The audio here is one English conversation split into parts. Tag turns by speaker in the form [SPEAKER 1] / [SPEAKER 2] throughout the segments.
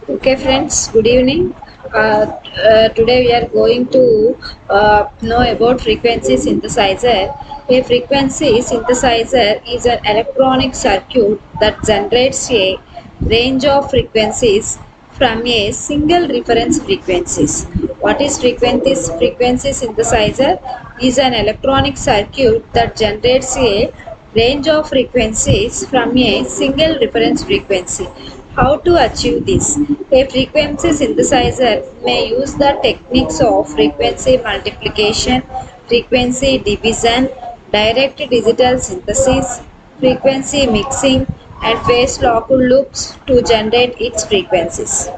[SPEAKER 1] Okay, friends, good evening. Today we are going to know about frequency synthesizer. A frequency synthesizer is an electronic circuit that generates a range of frequencies from a single reference frequencies. What is frequencies? Frequency synthesizer is an electronic circuit that generates a range of frequencies from a single reference frequency. How to achieve this? A frequency synthesizer may use the techniques of frequency multiplication, frequency division, direct digital synthesis, frequency mixing, and phase locked loops to generate its frequencies.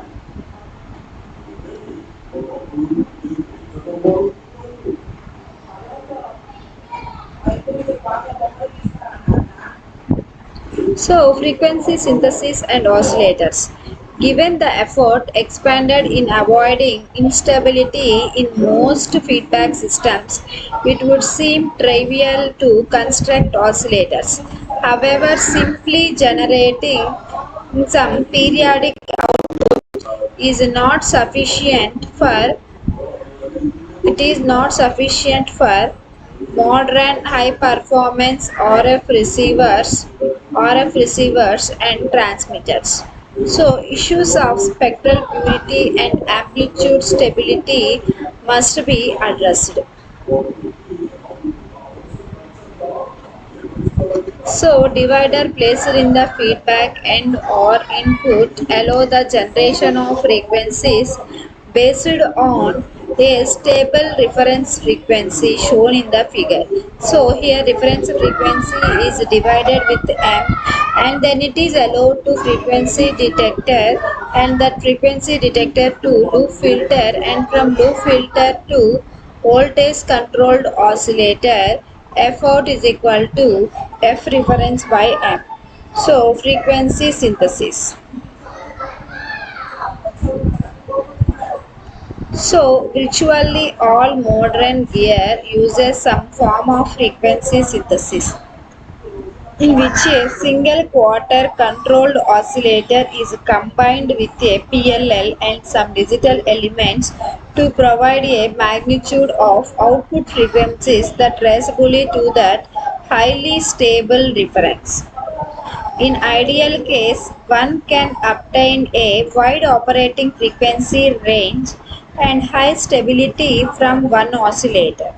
[SPEAKER 1] So, frequency synthesis and oscillators. Given the effort expended in avoiding instability in most feedback systems, it would seem trivial to construct oscillators. However, simply generating some periodic is not sufficient for it is not sufficient for modern high performance RF receivers and transmitters. So issues of spectral purity and amplitude stability must be addressed. So divider placed in the feedback end or input allow the generation of frequencies based on a stable reference frequency shown in the figure. So here reference frequency is divided with M, and then it is allowed to frequency detector, and that frequency detector to loop filter, and from loop filter to voltage controlled oscillator. F out is equal to F reference by M. So frequency synthesis. So virtually all modern gear uses some form of frequency synthesis, in which a single quarter controlled oscillator is combined with a PLL and some digital elements to provide a magnitude of output frequencies that traceably to that highly stable reference. In ideal case, one can obtain a wide operating frequency range and high stability from one oscillator.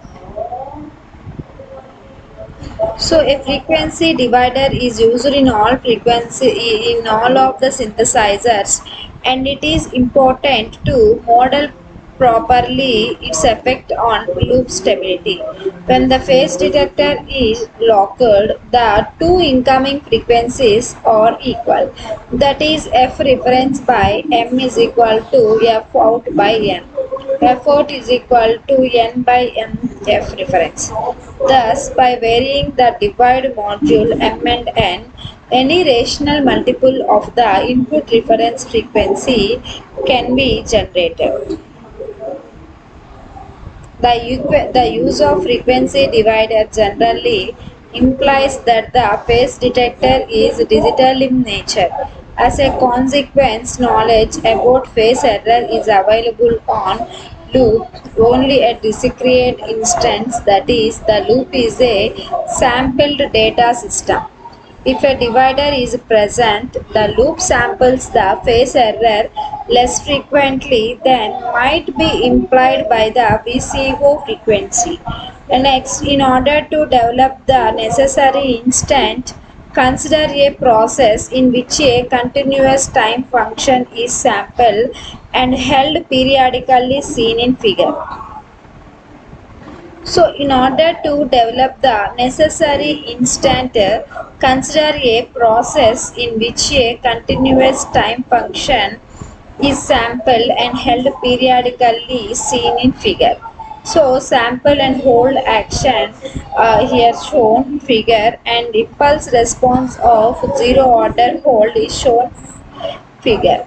[SPEAKER 1] So a frequency divider is used in all of the synthesizers, and it is important to model properly its effect on loop stability. When the phase detector is locked, the two incoming frequencies are equal. That is F reference by M is equal to F out by N. F out is equal to N by M F reference. Thus, by varying the divide module M and N, any rational multiple of the input reference frequency can be generated. The use of frequency divider generally implies that the phase detector is digital in nature. As a consequence, knowledge about phase error is available on loop only at discrete instance, that is, the loop is a sampled data system. If a divider is present, the loop samples the phase error less frequently than might be implied by the VCO frequency. Next, in order to develop the necessary instant, consider a process in which a continuous time function is sampled and held periodically seen in figure. So, in order to develop the necessary instant, consider a process in which a continuous time function is sampled and held periodically seen in figure. So, sample and hold action here shown figure, and impulse response of zero order hold is shown figure.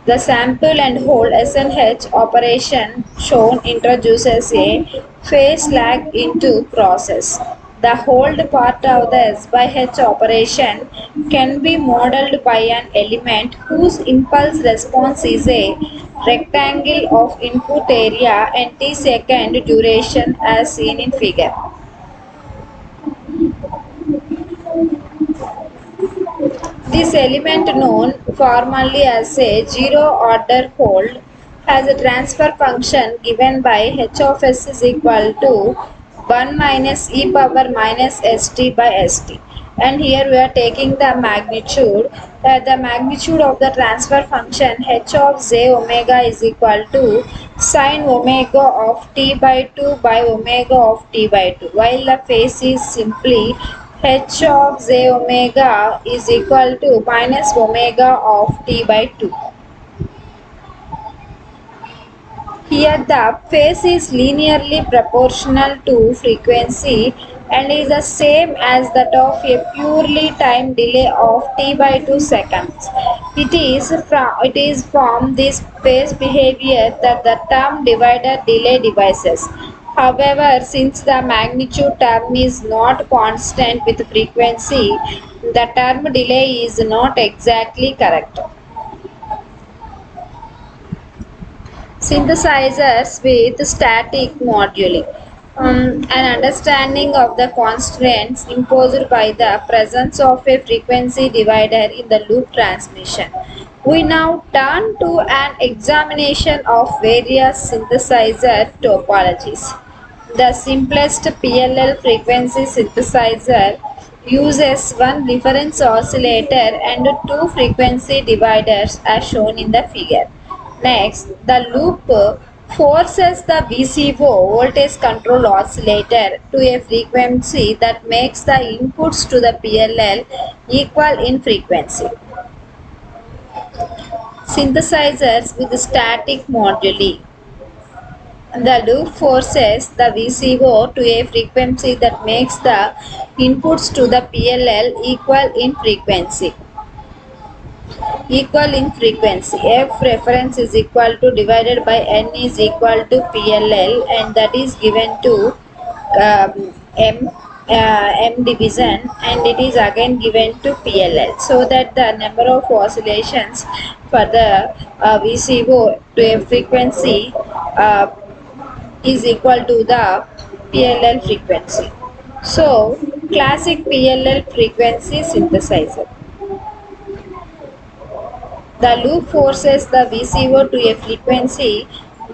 [SPEAKER 1] The sample and hold SNH operation shown introduces a phase lag into process. The hold part of the S by H operation can be modeled by an element whose impulse response is a rectangle of input area and t-second duration as seen in figure. This element, known formally as a zero-order hold, has a transfer function given by h of s is equal to 1 minus e power minus st by st. And here we are taking the magnitude. The magnitude of the transfer function h of j omega is equal to sine omega of t by 2 by omega of t by 2, while the phase is simply h of j omega is equal to minus omega of t by 2. Here the phase is linearly proportional to frequency and is the same as that of a purely time delay of t by 2 seconds. It is from this phase behavior that the term divider delay devices. However, since the magnitude term is not constant with frequency, the term delay is not exactly correct. Synthesizers with static moduli. An understanding of the constraints imposed by the presence of a frequency divider in the loop transmission. We now turn to an examination of various synthesizer topologies. The simplest PLL frequency synthesizer uses one reference oscillator and two frequency dividers as shown in the figure. Next, the loop forces the VCO voltage control oscillator to a frequency that makes the inputs to the PLL equal in frequency. Synthesizers with static moduli. The loop forces the VCO to a frequency that makes the inputs to the PLL equal in frequency. F reference is equal to divided by N is equal to PLL, and that is given to M division, and it is again given to PLL, so that the number of oscillations for the VCO to a frequency is equal to the PLL frequency. So classic PLL frequency synthesizer. The loop forces the VCO to a frequency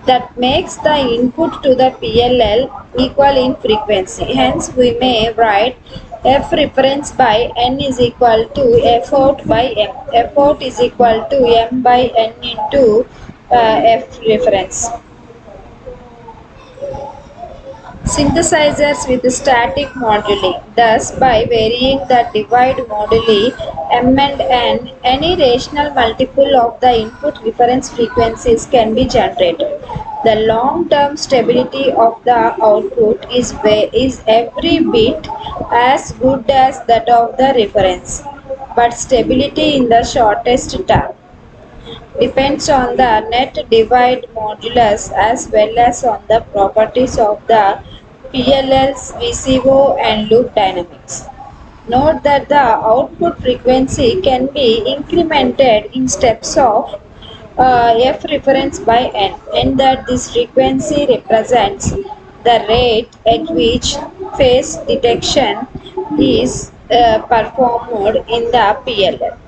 [SPEAKER 1] that makes the input to the PLL equal in frequency. Hence, we may write F reference by N is equal to F out by M. F out is equal to M by N into F reference. Synthesizers with static moduli. Thus, by varying the divide moduli M and N, any rational multiple of the input reference frequencies can be generated. The long-term stability of the output is every bit as good as that of the reference, but stability in the shortest term depends on the net divide modulus as well as on the properties of the PLL's VCO and loop dynamics. Note that the output frequency can be incremented in steps of f reference by n, and that this frequency represents the rate at which phase detection is performed in the PLL.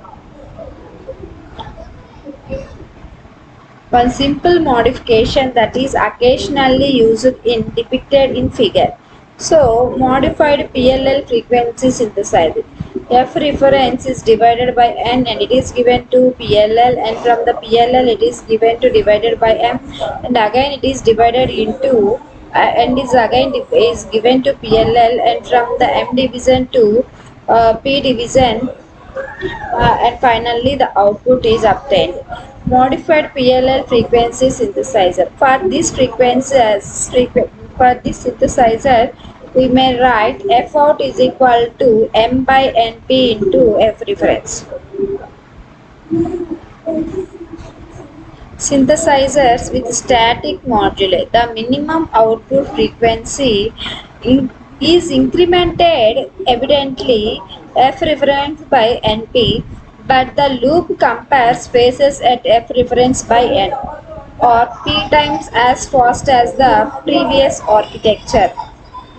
[SPEAKER 1] One simple modification that is occasionally used in depicted in figure. So, modified PLL frequency synthesizer. F reference is divided by N and it is given to PLL, and from the PLL it is given to divided by M, and again it is divided into and is again is given to PLL, and from the M division to P division, and finally the output is obtained. Modified PLL frequency synthesizer. For this synthesizer, we may write F out is equal to M by NP into F reference. Synthesizers with static moduli. The minimum output frequency in- is incremented evidently f reference by np, but the loop compares phases at f reference by n, or p times as fast as the previous architecture.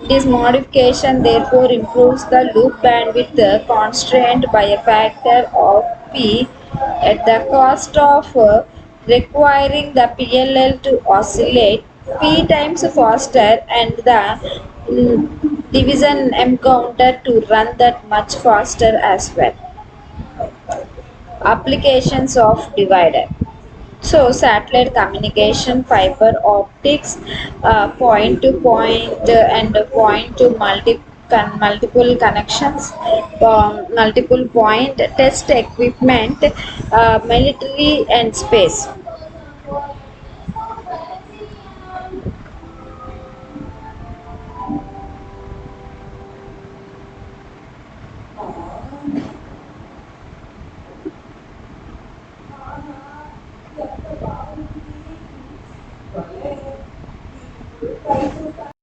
[SPEAKER 1] This modification therefore improves the loop bandwidth constraint by a factor of p at the cost of requiring the PLL to oscillate p times faster and the division M counter to run that much faster as well. Applications of divider. So, satellite communication, fiber optics, point to point and point to multiple connections, multiple point test equipment, military and space.